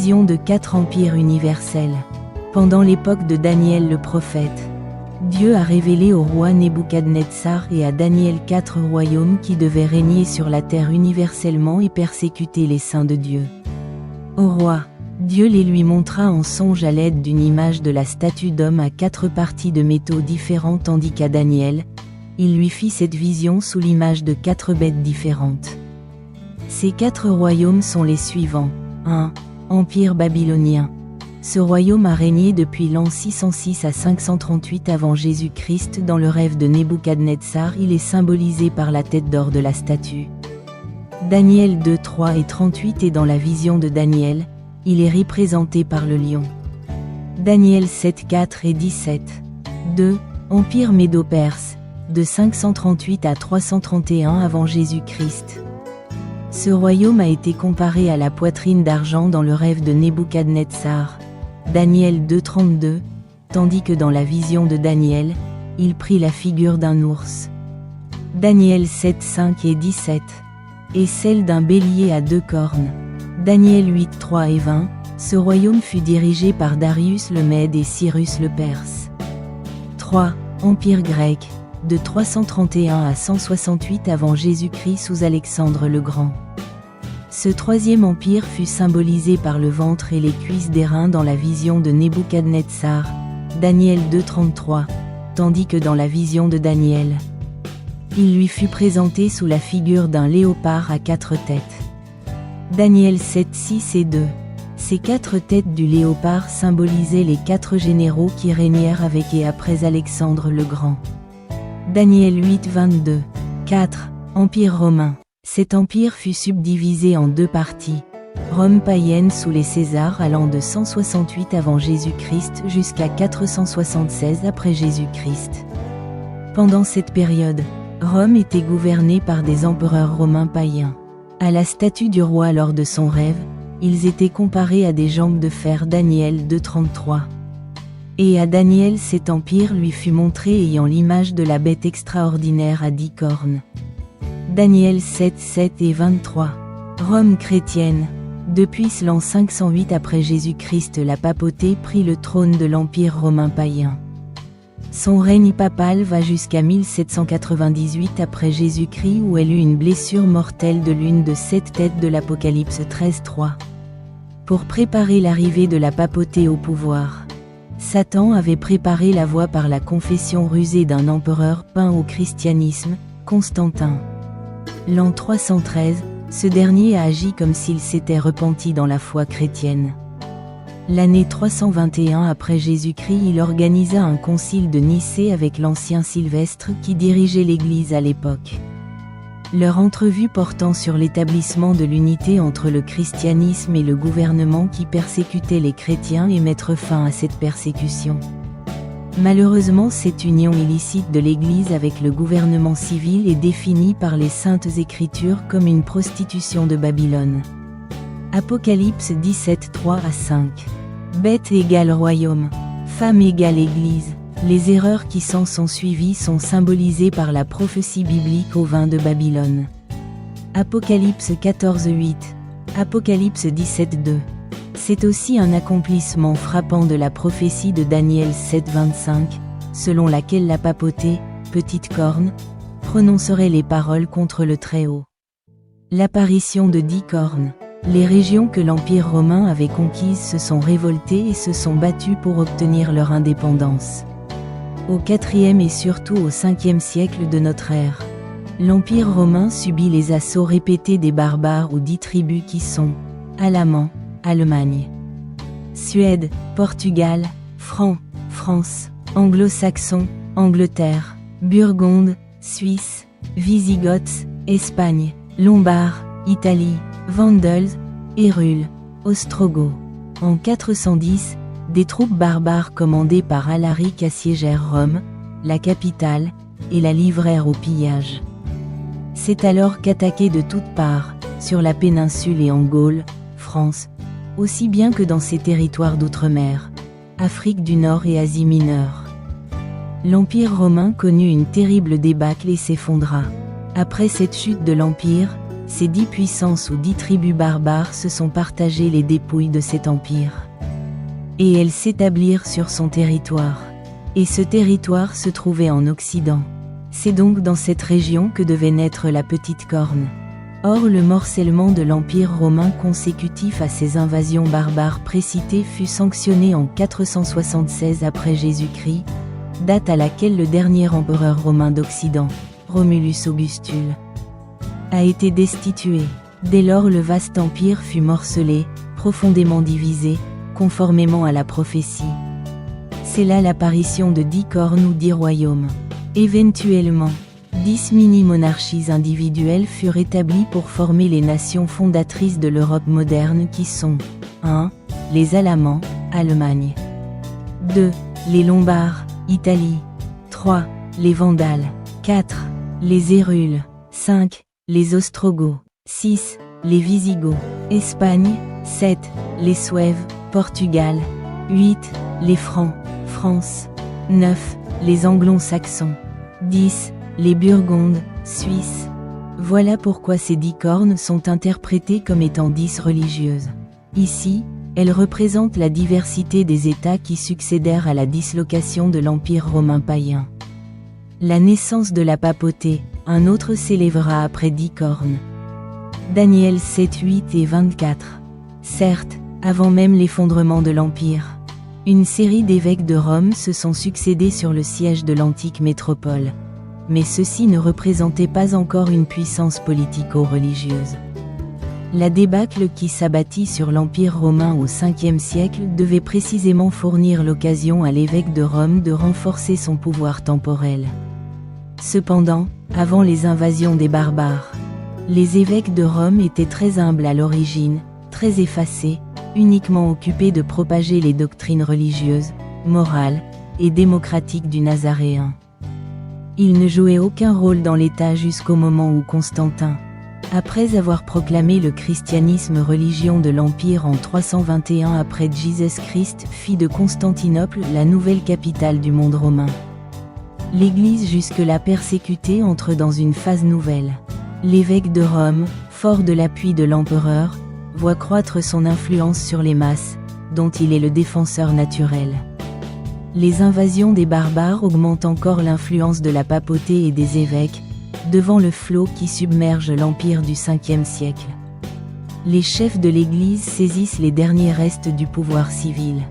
Vision de 4 empires universels. Pendant l'époque de Daniel le prophète, Dieu a révélé au roi Nebuchadnezzar et à Daniel 4 royaumes qui devaient régner sur la terre universellement et persécuter les saints de Dieu. Au roi, Dieu les lui montra en songe à l'aide d'une image de la statue d'homme à 4 parties de métaux différents tandis qu'à Daniel, il lui fit cette vision sous l'image de 4 bêtes différentes. Ces 4 royaumes sont les suivants. 1. Empire babylonien. Ce royaume a régné depuis l'an 606 à 538 avant Jésus-Christ. Dans le rêve de Nebuchadnezzar, il est symbolisé par la tête d'or de la statue. Daniel 2, 3 et 38 et dans la vision de Daniel, il est représenté par le lion. Daniel 7, 4 et 17. 2. Empire médo-perse, de 538 à 331 avant Jésus-Christ. Ce royaume a été comparé à la poitrine d'argent dans le rêve de Nebuchadnezzar. Daniel 2, 32, tandis que dans la vision de Daniel, il prit la figure d'un ours. Daniel 7, 5 et 17, et celle d'un bélier à 2 cornes. Daniel 8, 3 et 20, ce royaume fut dirigé par Darius le Mède et Cyrus le Perse. 3. Empire grec, de 331 à 168 avant Jésus-Christ sous Alexandre le Grand. Ce troisième empire fut symbolisé par le ventre et les cuisses d'airain dans la vision de Nebuchadnezzar, Daniel 2, 33, tandis que dans la vision de Daniel, il lui fut présenté sous la figure d'un léopard à 4 têtes. Daniel 7, 6 et 2. Ces 4 têtes du léopard symbolisaient les 4 généraux qui régnèrent avec et après Alexandre le Grand. Daniel 8, 22. 4. Empire romain. Cet empire fut subdivisé en 2 parties. Rome païenne sous les Césars allant de 168 avant Jésus-Christ jusqu'à 476 après Jésus-Christ. Pendant cette période, Rome était gouvernée par des empereurs romains païens. À la statue du roi lors de son rêve, ils étaient comparés à des jambes de fer. Daniel 2, 33. Et à Daniel cet empire lui fut montré ayant l'image de la bête extraordinaire à 10 cornes. Daniel 7, 7 et 23. Rome chrétienne. Depuis l'an 508 après Jésus-Christ, la papauté prit le trône de l'empire romain païen. Son règne papal va jusqu'à 1798 après Jésus-Christ où elle eut une blessure mortelle de l'une de 7 têtes de l'Apocalypse 13, 3. Pour préparer l'arrivée de la papauté au pouvoir, Satan avait préparé la voie par la confession rusée d'un empereur peint au christianisme, Constantin. L'an 313, ce dernier a agi comme s'il s'était repenti dans la foi chrétienne. L'année 321 après Jésus-Christ, il organisa un concile de Nicée avec l'ancien Sylvestre qui dirigeait l'Église à l'époque. Leur entrevue portant sur l'établissement de l'unité entre le christianisme et le gouvernement qui persécutait les chrétiens et mettre fin à cette persécution. Malheureusement, cette union illicite de l'Église avec le gouvernement civil est définie par les Saintes Écritures comme une prostitution de Babylone. Apocalypse 17, 3 à 5. Bête égale royaume, femme égale Église. Les erreurs qui s'en sont suivies sont symbolisées par la prophétie biblique au vin de Babylone. Apocalypse 14, 8. Apocalypse 17, 2. C'est aussi un accomplissement frappant de la prophétie de Daniel 7, 25, selon laquelle la papauté, petite corne, prononcerait les paroles contre le Très-Haut. L'apparition de 10 cornes. Les régions que l'Empire romain avait conquises se sont révoltées et se sont battues pour obtenir leur indépendance. Au IVe et surtout au Ve siècle de notre ère, l'Empire romain subit les assauts répétés des barbares ou 10 tribus qui sont Alamans, Allemagne, Suède, Portugal, Francs, France, Anglo-Saxons, Angleterre, Burgonde, Suisse, Wisigoths, Espagne, Lombards, Italie, Vandals, Hérules, Ostrogoths. En 410, des troupes barbares commandées par Alaric assiégèrent Rome, la capitale, et la livrèrent au pillage. C'est alors qu'attaqués de toutes parts, sur la péninsule et en Gaule, France, aussi bien que dans ses territoires d'outre-mer, Afrique du Nord et Asie mineure, l'Empire romain connut une terrible débâcle et s'effondra. Après cette chute de l'Empire, Ces 10 puissances ou 10 tribus barbares se sont partagées les dépouilles de cet empire. Et elles s'établirent sur son territoire. Et ce territoire se trouvait en Occident. C'est donc dans cette région que devait naître la Petite Corne. Or le morcellement de l'Empire romain consécutif à ces invasions barbares précitées fut sanctionné en 476 après Jésus-Christ, date à laquelle le dernier empereur romain d'Occident, Romulus Augustule, a été destitué. Dès lors le vaste empire fut morcelé, profondément divisé, conformément à la prophétie. C'est là l'apparition de 10 cornes ou 10 royaumes. Éventuellement, 10 mini-monarchies individuelles furent établies pour former les nations fondatrices de l'Europe moderne qui sont 1. Les Alamans, Allemagne. 2. Les Lombards, Italie. 3. Les Vandales. 4. Les Hérules. 5. Les Ostrogoths. 6. Les Visigoths. Espagne. 7. Les Souèves, Portugal. 8. Les Francs, France. 9. Les Anglo-Saxons. 10. Les Burgondes, Suisse. Voilà pourquoi ces 10 cornes sont interprétées comme étant 10 religieuses. Ici, elles représentent la diversité des États qui succédèrent à la dislocation de l'Empire romain païen. La naissance de la papauté, un autre s'élèvera après 10 cornes. Daniel 7, 8 et 24. Certes, avant même l'effondrement de l'Empire, une série d'évêques de Rome se sont succédés sur le siège de l'antique métropole. Mais ceux-ci ne représentaient pas encore une puissance politico-religieuse. La débâcle qui s'abattit sur l'Empire romain au 5e siècle devait précisément fournir l'occasion à l'évêque de Rome de renforcer son pouvoir temporel. Cependant, avant les invasions des barbares, les évêques de Rome étaient très humbles à l'origine, très effacés, uniquement occupés de propager les doctrines religieuses, morales et démocratiques du Nazaréen. Ils ne jouaient aucun rôle dans l'État jusqu'au moment où Constantin, après avoir proclamé le christianisme religion de l'Empire en 321 après Jésus-Christ, fit de Constantinople la nouvelle capitale du monde romain. L'Église jusque-là persécutée entre dans une phase nouvelle. L'évêque de Rome, fort de l'appui de l'empereur, voit croître son influence sur les masses, dont il est le défenseur naturel. Les invasions des barbares augmentent encore l'influence de la papauté et des évêques, devant le flot qui submerge l'Empire du 5e siècle. Les chefs de l'Église saisissent les derniers restes du pouvoir civil.